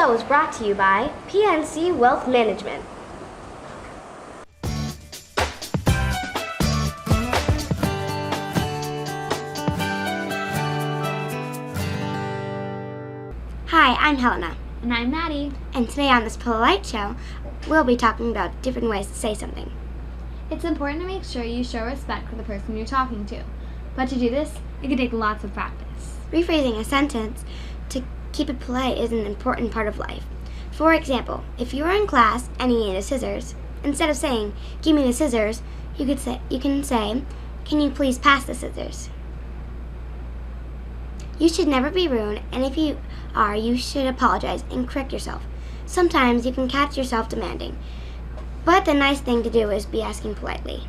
show is brought to you by PNC Wealth Management. Hi, I'm Helena. And I'm Maddie. And today on this Polite Show, we'll be talking about different ways to say something. It's important to make sure you show respect for the person you're talking to. But to do this, it can take lots of practice. Rephrasing a sentence to keep it polite is an important part of life. For example, if you are in class and you need a scissors, instead of saying, "Give me the scissors," you can say, "Can you please pass the scissors?" You should never be rude, and if you are, you should apologize and correct yourself. Sometimes you can catch yourself demanding, but the nice thing to do is be asking politely.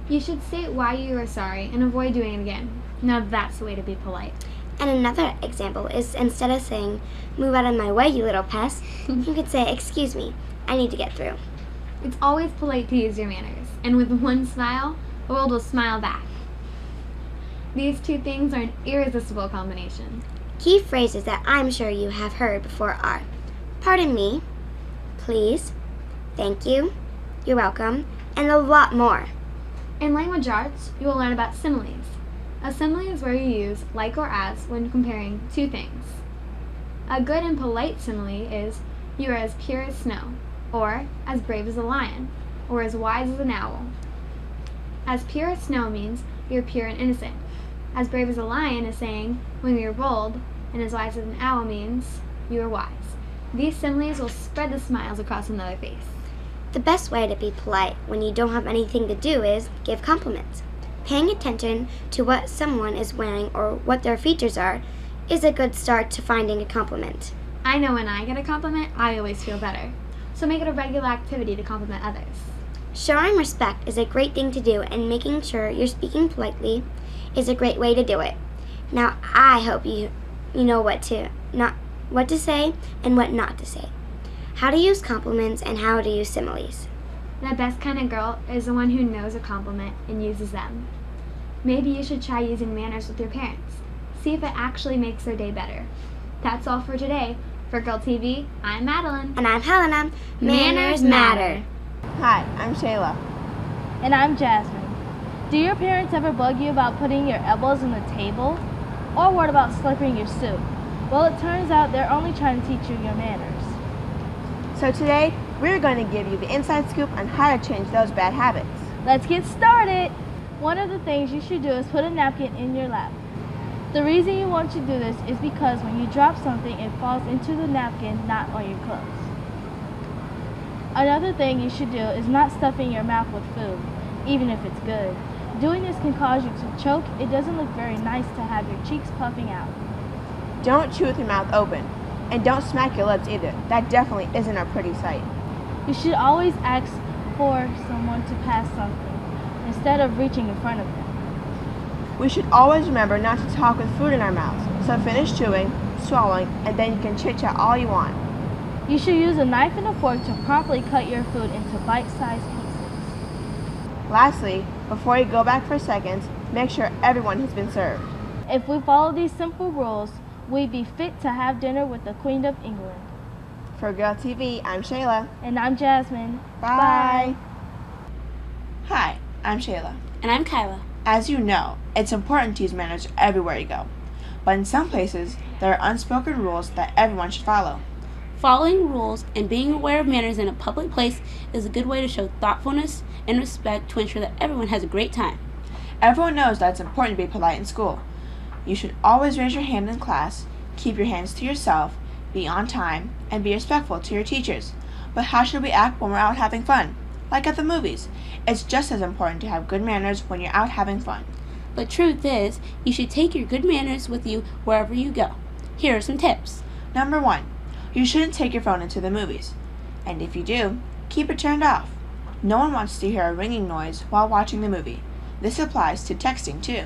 You should state why you are sorry and avoid doing it again. Now that's the way to be polite. And another example is instead of saying, "Move out of my way, you little pest," you could say, "Excuse me, I need to get through." It's always polite to use your manners, and with one smile, the world will smile back. These two things are an irresistible combination. Key phrases that I'm sure you have heard before are, "Pardon me," "Please," "Thank you," "You're welcome," and a lot more. In language arts, you will learn about similes. A simile is where you use like or as when comparing two things. A good and polite simile is, "You are as pure as snow," or "as brave as a lion," or "as wise as an owl." As pure as snow means you're pure and innocent. As brave as a lion is saying when you're bold, and as wise as an owl means you are wise. These similes will spread the smiles across another face. The best way to be polite when you don't have anything to do is give compliments. Paying attention to what someone is wearing or what their features are is a good start to finding a compliment. I know when I get a compliment, I always feel better. So make it a regular activity to compliment others. Showing respect is a great thing to do, and making sure you're speaking politely is a great way to do it. Now, I hope you know what to say and what not to say, how to use compliments, and how to use similes. The best kind of girl is the one who knows a compliment and uses them. Maybe you should try using manners with your parents. See if it actually makes their day better. That's all for today. For Girl TV, I'm Madeline. And I'm Helena. Manners matter. Hi, I'm Shayla. And I'm Jasmine. Do your parents ever bug you about putting your elbows on the table? Or what about slurping your soup? Well, it turns out they're only trying to teach you your manners. So today, we're going to give you the inside scoop on how to change those bad habits. Let's get started! One of the things you should do is put a napkin in your lap. The reason you want to do this is because when you drop something, it falls into the napkin, not on your clothes. Another thing you should do is not stuffing your mouth with food, even if it's good. Doing this can cause you to choke. It doesn't look very nice to have your cheeks puffing out. Don't chew with your mouth open. And don't smack your lips either. That definitely isn't a pretty sight. You should always ask for someone to pass something instead of reaching in front of them. We should always remember not to talk with food in our mouths. So finish chewing, swallowing, and then you can chit-chat all you want. You should use a knife and a fork to properly cut your food into bite-sized pieces. Lastly, before you go back for seconds, make sure everyone has been served. If we follow these simple rules, we'd be fit to have dinner with the Queen of England. For Girl TV, I'm Shayla. And I'm Jasmine. Bye. Hi, I'm Shayla. And I'm Kyla. As you know, it's important to use manners everywhere you go. But in some places, there are unspoken rules that everyone should follow. Following rules and being aware of manners in a public place is a good way to show thoughtfulness and respect to ensure that everyone has a great time. Everyone knows that it's important to be polite in school. You should always raise your hand in class, keep your hands to yourself, be on time, and be respectful to your teachers. But how should we act when we're out having fun? Like at the movies. It's just as important to have good manners when you're out having fun. The truth is, you should take your good manners with you wherever you go. Here are some tips. Number 1, you shouldn't take your phone into the movies. And if you do, keep it turned off. No one wants to hear a ringing noise while watching the movie. This applies to texting too.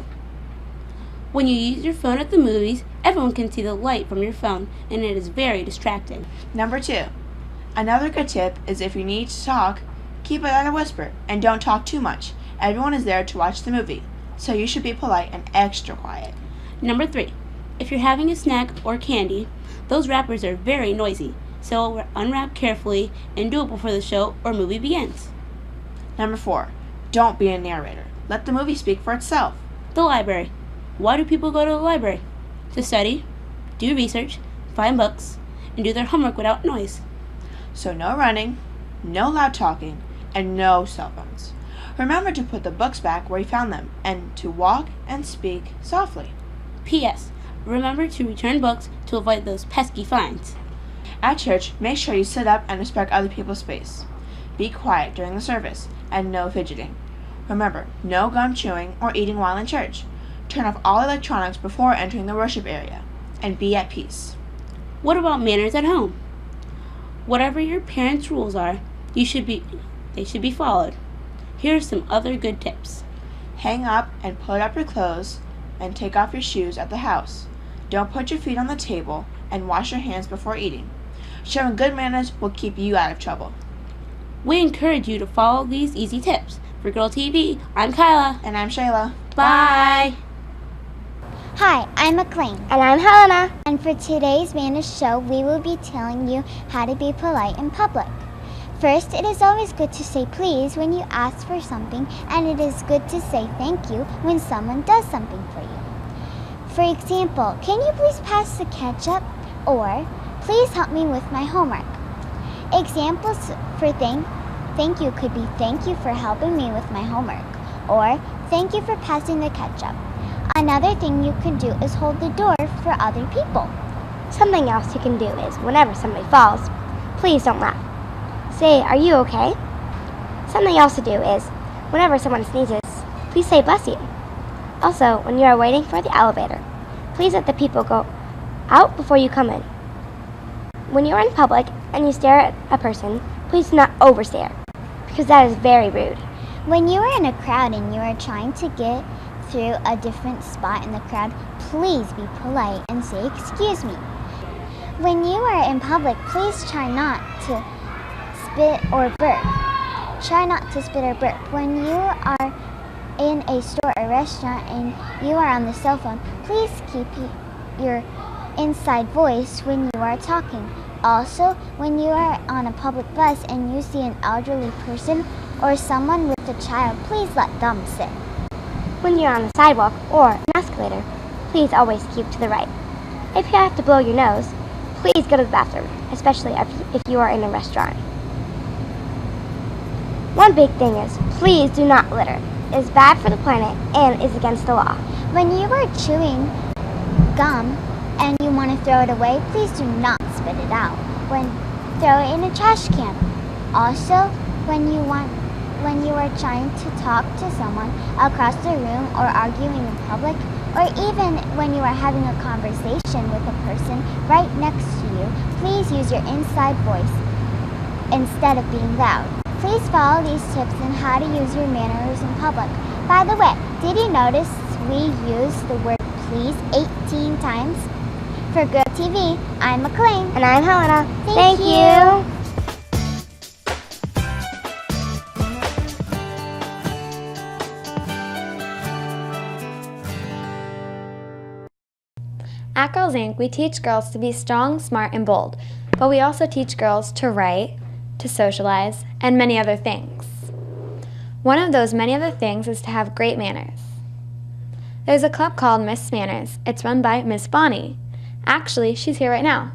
When you use your phone at the movies, everyone can see the light from your phone, and it is very distracting. Number 2, another good tip is if you need to talk, keep it at a whisper and don't talk too much. Everyone is there to watch the movie, so you should be polite and extra quiet. Number 3, if you're having a snack or candy, those wrappers are very noisy. so unwrap carefully and do it before the show or movie begins. Number 4. Don't be a narrator. Let the movie speak for itself. The library. Why do people go to the library? To study, do research, find books, and do their homework without noise. So no running, no loud talking, and no cell phones. Remember to put the books back where you found them, and to walk and speak softly. P.S. Remember to return books to avoid those pesky fines. At church, make sure you sit up and respect other people's space. Be quiet during the service, and no fidgeting. Remember, no gum chewing or eating while in church. Turn off all electronics before entering the worship area, and be at peace. What about manners at home? Whatever your parents' rules are, they should be followed. Here are some other good tips. Hang up and put up your clothes, and take off your shoes at the house. Don't put your feet on the table, and wash your hands before eating. Showing good manners will keep you out of trouble. We encourage you to follow these easy tips. For Girl TV, I'm Kyla. And I'm Shayla. Bye. Hi, I'm McLean. And I'm Helena. And for today's Manners show, we will be telling you how to be polite in public. First, it is always good to say please when you ask for something, and it is good to say thank you when someone does something for you. For example, can you please pass the ketchup? Or, please help me with my homework. Examples for thank you could be thank you for helping me with my homework, or thank you for passing the ketchup. Another thing you can do is hold the door for other people. Something else you can do is, whenever somebody falls, please don't laugh. Say, are you okay? Something else to do is, whenever someone sneezes, please say bless you. Also, when you are waiting for the elevator, please let the people go out before you come in. When you are in public and you stare at a person, please do not overstare, because that is very rude. When you are in a crowd and you are trying to get through a different spot in the crowd, please be polite and say excuse me. When you are in public, please try not to spit or burp. Try not to spit or burp. When you are in a store or restaurant and you are on the cell phone, please keep your inside voice when you are talking. Also, when you are on a public bus and you see an elderly person or someone with a child, please let them sit. When you're on the sidewalk or an escalator, please always keep to the right. If you have to blow your nose, please go to the bathroom, especially if you are in a restaurant. One big thing is, please do not litter. It is bad for the planet and is against the law. When you are chewing gum and you want to throw it away, please do not spit it out. Throw it in a trash can. Also, when you are trying to talk to someone across the room or arguing in public, or even when you are having a conversation with a person right next to you, please use your inside voice instead of being loud. Please follow these tips on how to use your manners in public. By the way, did you notice we use the word please 18 times? For Girl TV, I'm McLean. And I'm Helena. Thank you. At Girls Inc., we teach girls to be strong, smart, and bold, but we also teach girls to write, to socialize, and many other things. One of those many other things is to have great manners. There's a club called Miss Manners. It's run by Miss Bonnie. Actually, she's here right now.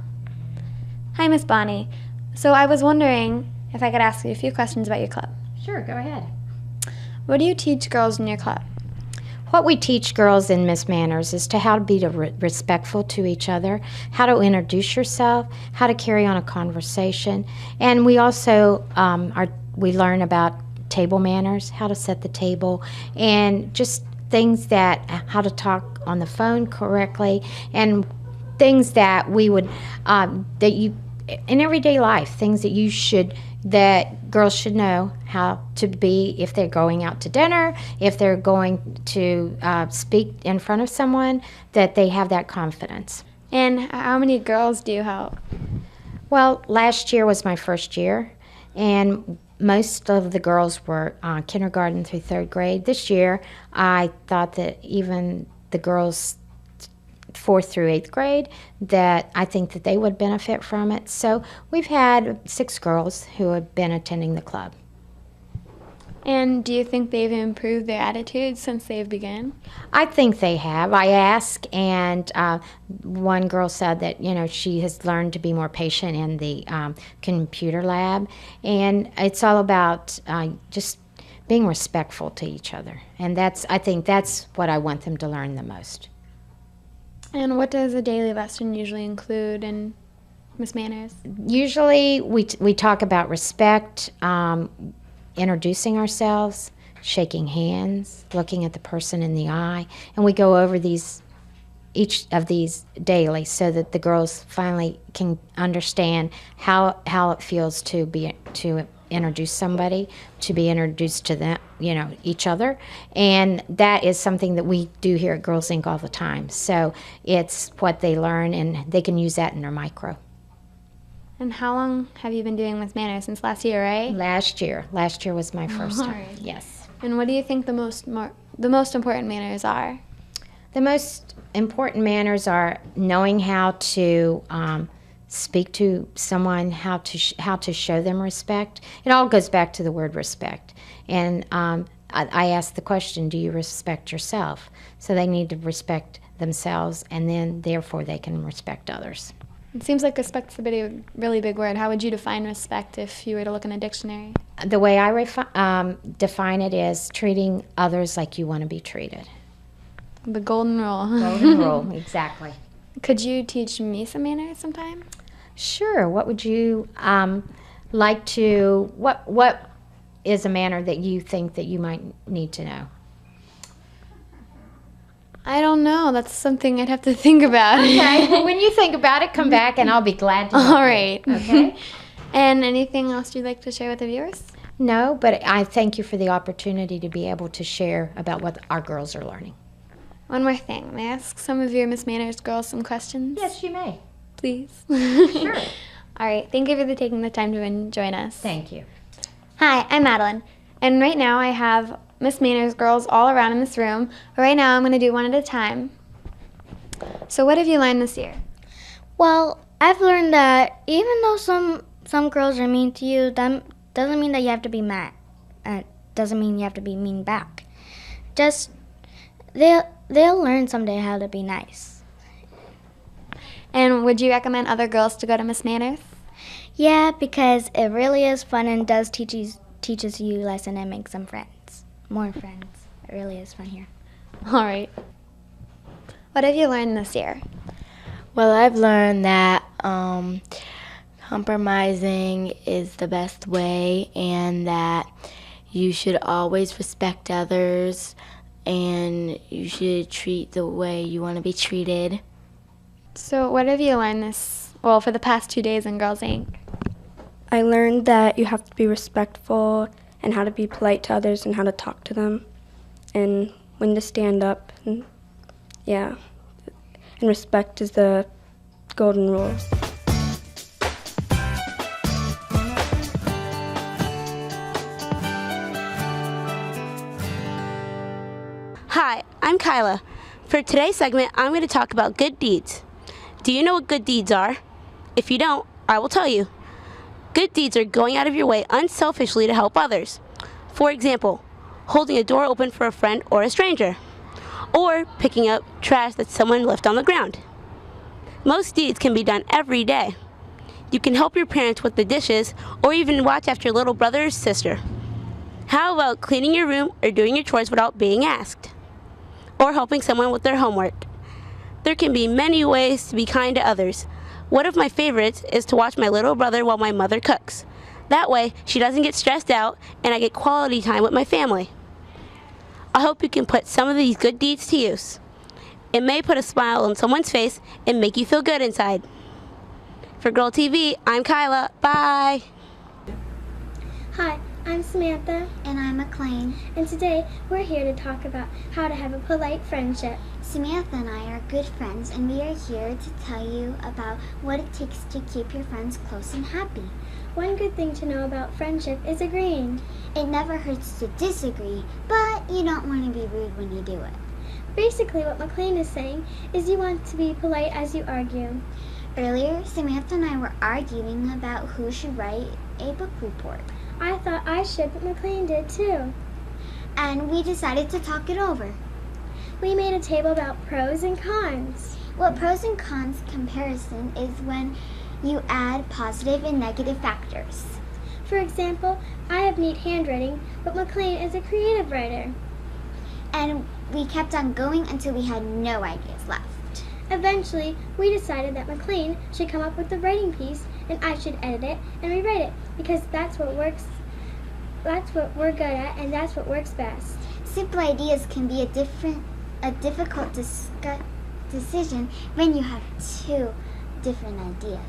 Hi, Miss Bonnie. So I was wondering if I could ask you a few questions about your club. Sure, go ahead. What do you teach girls in your club? What we teach girls in Miss Manners is to how to be respectful to each other, how to introduce yourself, how to carry on a conversation, and we also we learn about table manners, how to set the table, and just things how to talk on the phone correctly, and things that we would that you in everyday life, things that girls should know how to be if they're going out to dinner, if they're going to speak in front of someone, that they have that confidence. And how many girls do you help? Well, last year was my first year, and most of the girls were kindergarten through third grade. This year, I thought that even the girls 4th through 8th grade that I think that they would benefit from it. So we've had 6 girls who have been attending the club. And do you think they've improved their attitudes since they've begun? I think they have. I asked, and one girl said that, she has learned to be more patient in the computer lab. And it's all about just being respectful to each other. And I think that's what I want them to learn the most. And what does a daily lesson usually include in Miss Manners? Usually we talk about respect, introducing ourselves, shaking hands, looking at the person in the eye, and we go over each of these daily so that the girls finally can understand how it feels to introduce somebody, to be introduced to them, each other. And that is something that we do here at Girls Inc. all the time. So it's what they learn, and they can use that in their micro. And how long have you been doing Miss Manners? Since last year, right? Last year was my first time. Right. Yes. And what do you think the most important manners are? The most important manners are knowing how to speak to someone, how to show them respect. It all goes back to the word respect. And I asked the question, do you respect yourself? So they need to respect themselves, and then therefore they can respect others. It seems like respect's a really big word. How would you define respect if you were to look in a dictionary? The way I define it is treating others like you want to be treated. The golden rule. Golden rule, exactly. Could you teach me some manners sometime? Sure. What would you like to, what is a manner that you think that you might need to know? I don't know. That's something I'd have to think about. Okay. Well, when you think about it, come back and I'll be glad to help All right. you. Okay. And anything else you'd like to share with the viewers? No, but I thank you for the opportunity to be able to share about what our girls are learning. One more thing. May I ask some of your Miss Manners girls some questions? Yes, you may. Please. Sure. All right. Thank you for taking the time to join us. Thank you. Hi, I'm Madeline. And right now I have Miss Manners girls all around in this room. But right now I'm going to do one at a time. So what have you learned this year? Well, I've learned that even though some girls are mean to you, that doesn't mean that you have to be mad. Doesn't mean you have to be mean back. Just they'll learn someday how to be nice. And would you recommend other girls to go to Miss Manners? Yeah, because it really is fun and does teaches you a lesson and makes some friends. More friends. It really is fun here. All right. What have you learned this year? Well, I've learned that compromising is the best way, and that you should always respect others, and you should treat the way you want to be treated. So what have you learned for the past 2 days in Girls Inc.? I learned that you have to be respectful and how to be polite to others and how to talk to them and when to stand up. And respect is the golden rule. Hi, I'm Kyla. For today's segment, I'm going to talk about good deeds. Do you know what good deeds are? If you don't, I will tell you. Good deeds are going out of your way unselfishly to help others. For example, holding a door open for a friend or a stranger, or picking up trash that someone left on the ground. Most deeds can be done every day. You can help your parents with the dishes, or even watch after your little brother or sister. How about cleaning your room or doing your chores without being asked? Or helping someone with their homework? There can be many ways to be kind to others. One of my favorites is to watch my little brother while my mother cooks. That way, she doesn't get stressed out and I get quality time with my family. I hope you can put some of these good deeds to use. It may put a smile on someone's face and make you feel good inside. For Girl TV, I'm Kyla. Bye! Hi, I'm Samantha. And I'm McLean. And today we're here to talk about how to have a polite friendship. Samantha and I are good friends, and we are here to tell you about what it takes to keep your friends close and happy. One good thing to know about friendship is agreeing. It never hurts to disagree, but you don't want to be rude when you do it. Basically, what McLean is saying is you want to be polite as you argue. Earlier, Samantha and I were arguing about who should write a book report. I thought I should, but McLean did too. And we decided to talk it over. We made a table about pros and cons. Well, pros and cons comparison is when you add positive and negative factors. For example, I have neat handwriting, but McLean is a creative writer. And we kept on going until we had no ideas left. Eventually, we decided that McLean should come up with the writing piece and I should edit it and rewrite it because that's what we're good at and that's what works best. Simple ideas can be a difficult decision when you have two different ideas.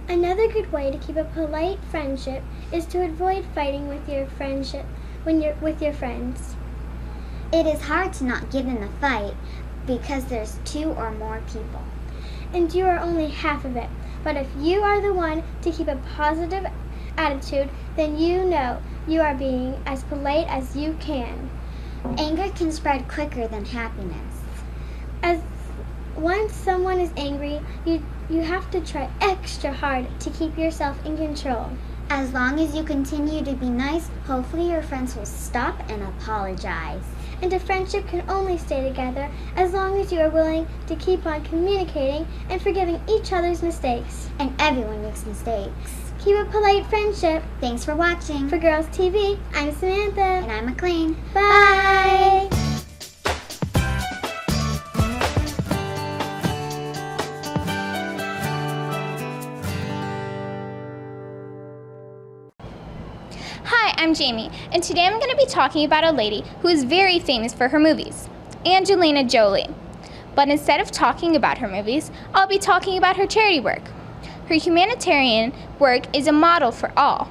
Another good way to keep a polite friendship is to avoid fighting with your friends. It is hard to not get in a fight because there's two or more people. And you are only half of it. But if you are the one to keep a positive attitude, then you know you are being as polite as you can. Anger can spread quicker than happiness. As once someone is angry, you have to try extra hard to keep yourself in control. As long as you continue to be nice, hopefully your friends will stop and apologize. And a friendship can only stay together as long as you are willing to keep on communicating and forgiving each other's mistakes. And everyone makes mistakes. Keep a polite friendship. Thanks for watching. For Girls TV, I'm Samantha. And I'm McLean. Bye. Hi, I'm Jamie, and today I'm going to be talking about a lady who is very famous for her movies, Angelina Jolie. But instead of talking about her movies, I'll be talking about her charity work. Her humanitarian work is a model for all.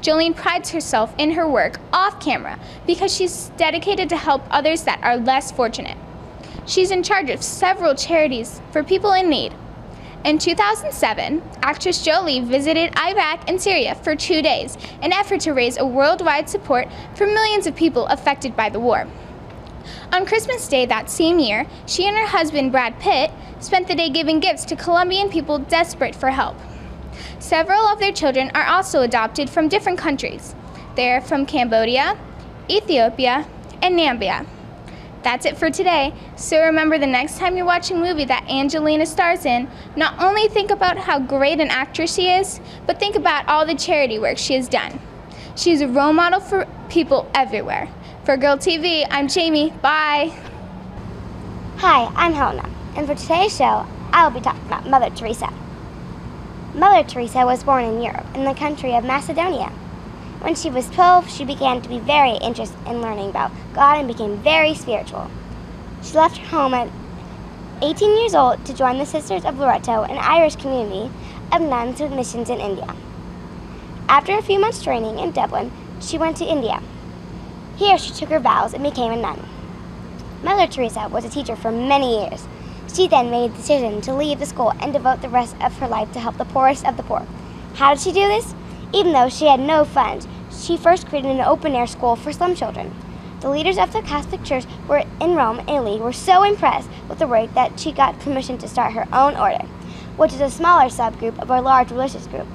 Jolene prides herself in her work off camera because she's dedicated to help others that are less fortunate. She's in charge of several charities for people in need. In 2007, actress Jolie visited Iraq and Syria for 2 days in an effort to raise a worldwide support for millions of people affected by the war. On Christmas Day that same year, she and her husband Brad Pitt spent the day giving gifts to Colombian people desperate for help. Several of their children are also adopted from different countries. They're from Cambodia, Ethiopia, and Namibia. That's it for today, so remember the next time you're watching a movie that Angelina stars in, not only think about how great an actress she is, but think about all the charity work she has done. She's a role model for people everywhere. For Girl TV, I'm Jamie. Bye! Hi, I'm Helena, and for today's show, I will be talking about Mother Teresa. Mother Teresa was born in Europe, in the country of Macedonia. When she was 12, she began to be very interested in learning about God and became very spiritual. She left her home at 18 years old to join the Sisters of Loreto, an Irish community of nuns with missions in India. After a few months training in Dublin, she went to India. Here she took her vows and became a nun. Mother Teresa was a teacher for many years. She then made the decision to leave the school and devote the rest of her life to help the poorest of the poor. How did she do this? Even though she had no funds, she first created an open-air school for slum children. The leaders of the Catholic Church in Rome, Italy, were so impressed with the work that she got permission to start her own order, which is a smaller subgroup of a large religious group,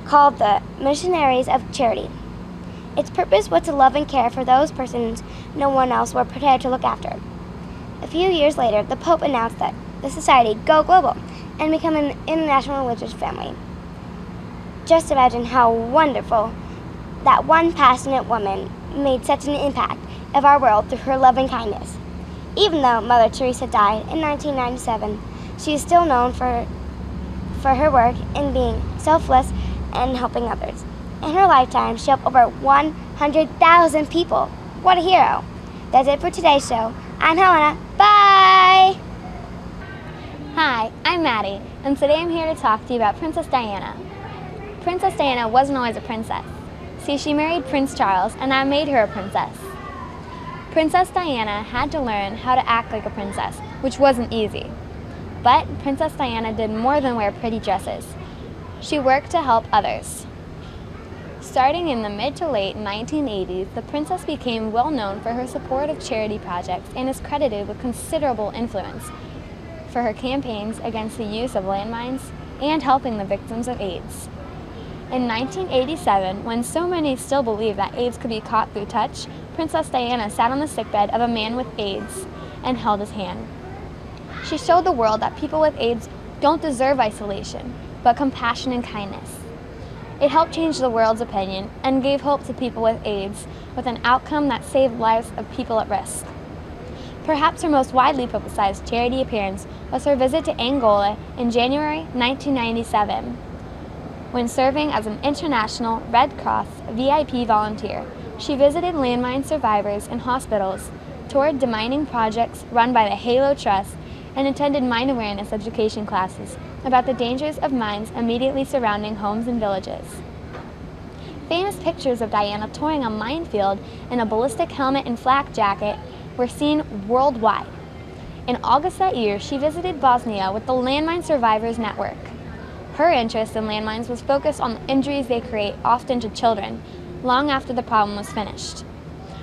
called the Missionaries of Charity. Its purpose was to love and care for those persons no one else were prepared to look after. A few years later, the Pope announced that the society go global and become an international religious family. Just imagine how wonderful that one passionate woman made such an impact of our world through her loving kindness. Even though Mother Teresa died in 1997, she is still known for her work in being selfless and helping others. In her lifetime, she helped over 100,000 people. What a hero. That's it for today's show. I'm Helena. Bye! Hi, I'm Maddie, and today I'm here to talk to you about Princess Diana. Princess Diana wasn't always a princess. See, she married Prince Charles, and that made her a princess. Princess Diana had to learn how to act like a princess, which wasn't easy. But Princess Diana did more than wear pretty dresses. She worked to help others. So Starting in the mid to late 1980s, the princess became well known for her support of charity projects and is credited with considerable influence for her campaigns against the use of landmines and helping the victims of AIDS. In 1987, when so many still believed that AIDS could be caught through touch, Princess Diana sat on the sickbed of a man with AIDS and held his hand. She showed the world that people with AIDS don't deserve isolation, but compassion and kindness. It helped change the world's opinion and gave hope to people with AIDS, with an outcome that saved lives of people at risk. Perhaps her most widely publicized charity appearance was her visit to Angola in January 1997, when serving as an International Red Cross VIP volunteer. She visited landmine survivors in hospitals, toured demining projects run by the Halo Trust, and attended mine awareness education classes about the dangers of mines immediately surrounding homes and villages. Famous pictures of Diana touring a minefield in a ballistic helmet and flak jacket were seen worldwide. In August that year, she visited Bosnia with the Landmine Survivors Network. Her interest in landmines was focused on the injuries they create, often to children, long after the problem was finished.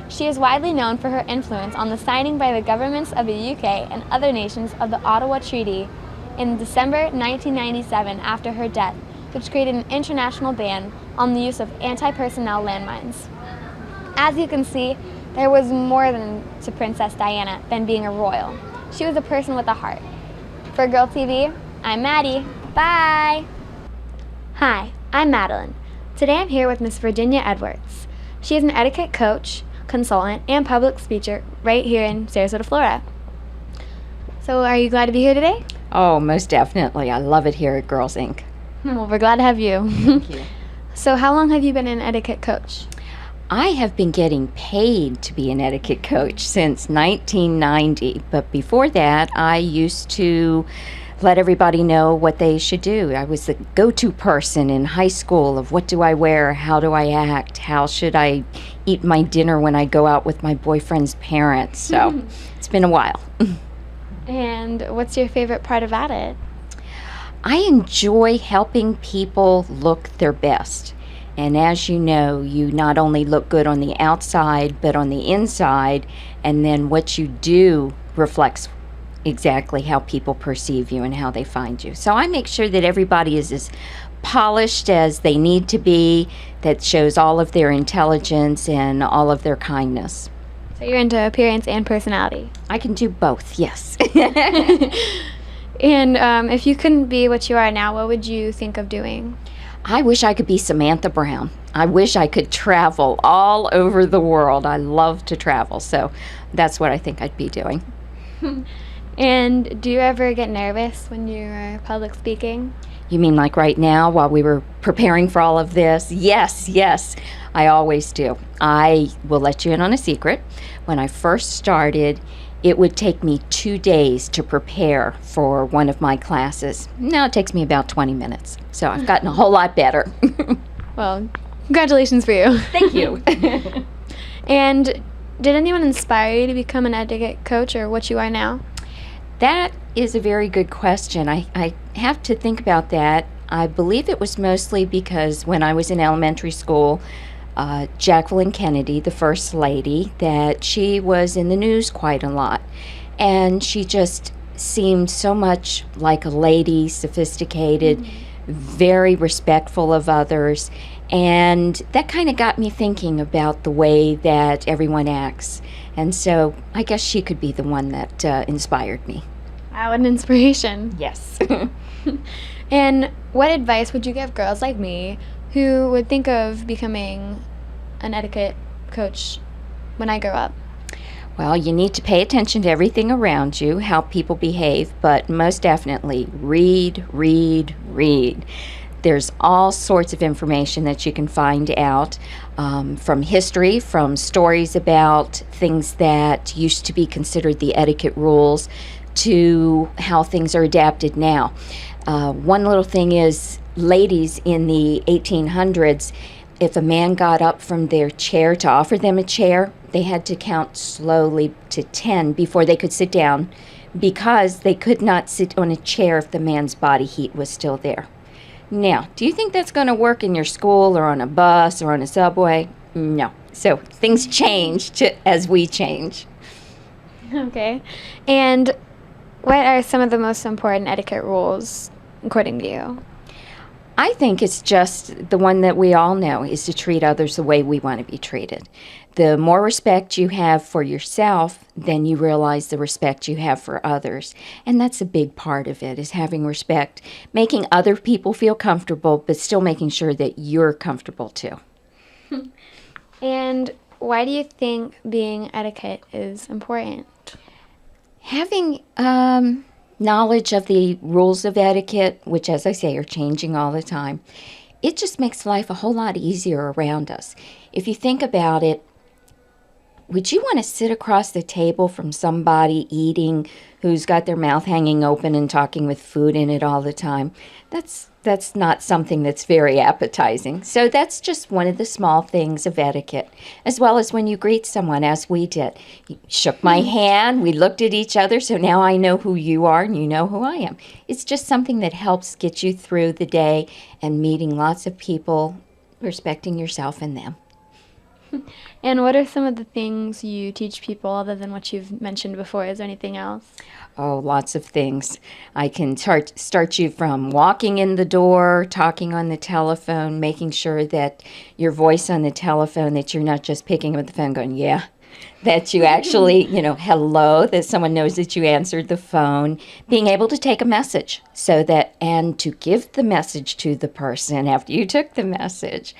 She is widely known for her influence on the signing by the governments of the UK and other nations of the Ottawa Treaty in December 1997 after her death, which created an international ban on the use of anti-personnel landmines. As you can see, there was more to Princess Diana than being a royal. She was a person with a heart. For Girl TV, I'm Maddie. Bye! Hi, I'm Madeline. Today I'm here with Miss Virginia Edwards. She is an etiquette coach, consultant, and public speaker right here in Sarasota, Florida. So are you glad to be here today? Oh, most definitely. I love it here at Girls Inc. Well, we're glad to have you. Thank you. So how long have you been an etiquette coach? I have been getting paid to be an etiquette coach since 1990, but before that I used to let everybody know what they should do. I was the go-to person in high school of what do I wear, how do I act, how should I eat my dinner when I go out with my boyfriend's parents. So it's been a while. And what's your favorite part about it? I enjoy helping people look their best. And as you know, you not only look good on the outside, but on the inside, and then what you do reflects exactly how people perceive you and how they find you. So I make sure that everybody is as polished as they need to be, that shows all of their intelligence and all of their kindness. So you're into appearance and personality? I can do both, yes. And if you couldn't be what you are now, what would you think of doing? I wish I could be Samantha Brown. I wish I could travel all over the world. I love to travel, so that's what I think I'd be doing. And do you ever get nervous when you're public speaking? You mean like right now while we were preparing for all of this? Yes, I always do. I will let you in on a secret. When I first started, it would take me 2 days to prepare for one of my classes. Now it takes me about 20 minutes. So I've gotten a whole lot better. Well, congratulations for you. Thank you. And did anyone inspire you to become an etiquette coach or what you are now? That is a very good question. I have to think about that. I believe it was mostly because when I was in elementary school, Jacqueline Kennedy, the First Lady, that she was in the news quite a lot. And she just seemed so much like a lady, sophisticated, very respectful of others. And that kind of got me thinking about the way that everyone acts. And so I guess she could be the one that inspired me. Wow, an inspiration. Yes. And what advice would you give girls like me who would think of becoming an etiquette coach when I grow up? Well, you need to pay attention to everything around you, how people behave, but most definitely read. There's all sorts of information that you can find out from history, from stories about things that used to be considered the etiquette rules to how things are adapted now. One little thing is, ladies in the 1800s, if a man got up from their chair to offer them a chair, they had to count slowly to 10 before they could sit down, because they could not sit on a chair if the man's body heat was still there. Now, do you think that's going to work in your school or on a bus or on a subway? No. So things change as we change. Okay. And what are some of the most important etiquette rules, according to you? I think it's just the one that we all know is to treat others the way we want to be treated. The more respect you have for yourself, then you realize the respect you have for others. And that's a big part of it, is having respect, making other people feel comfortable, but still making sure that you're comfortable too. And why do you think being etiquette is important? Having knowledge of the rules of etiquette, which, as I say, are changing all the time, it just makes life a whole lot easier around us. If you think about it, would you want to sit across the table from somebody eating who's got their mouth hanging open and talking with food in it all the time? That's not something that's very appetizing. So that's just one of the small things of etiquette, as well as when you greet someone, as we did. You shook my hand, we looked at each other, so now I know who you are and you know who I am. It's just something that helps get you through the day and meeting lots of people, respecting yourself and them. And what are some of the things you teach people other than what you've mentioned before? Is there anything else? Oh, lots of things. I can start you from walking in the door, talking on the telephone, making sure that your voice on the telephone, that you're not just picking up the phone going, yeah, that you actually, hello, that someone knows that you answered the phone, being able to take a message and to give the message to the person after you took the message.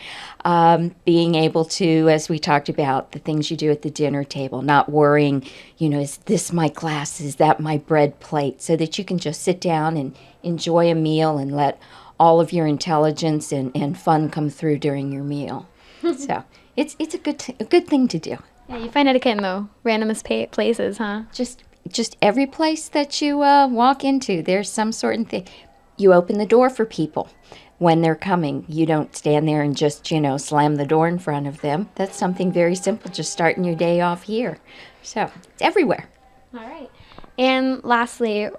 Being able to, as we talked about, the things you do at the dinner table, not worrying, is this my glass? Is that my bread plate? So that you can just sit down and enjoy a meal and let all of your intelligence and fun come through during your meal. So it's a good thing to do. Yeah, you find etiquette in the randomest places, huh? Just every place that you walk into, there's some sort of thing. You open the door for people when they're coming. You don't stand there and just, slam the door in front of them. That's something very simple, just starting your day off here. So it's everywhere. All right. And lastly,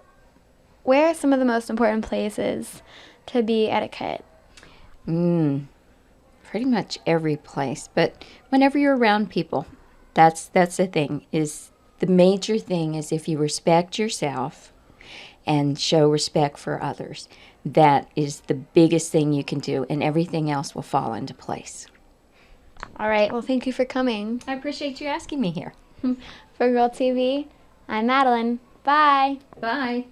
where are some of the most important places to be etiquette? Pretty much every place, but whenever you're around people, that's the thing. Is the major thing is if you respect yourself and show respect for others, that is the biggest thing you can do, and everything else will fall into place. All right. Well, thank you for coming. I appreciate you asking me here. For Girl TV, I'm Madeline. Bye. Bye.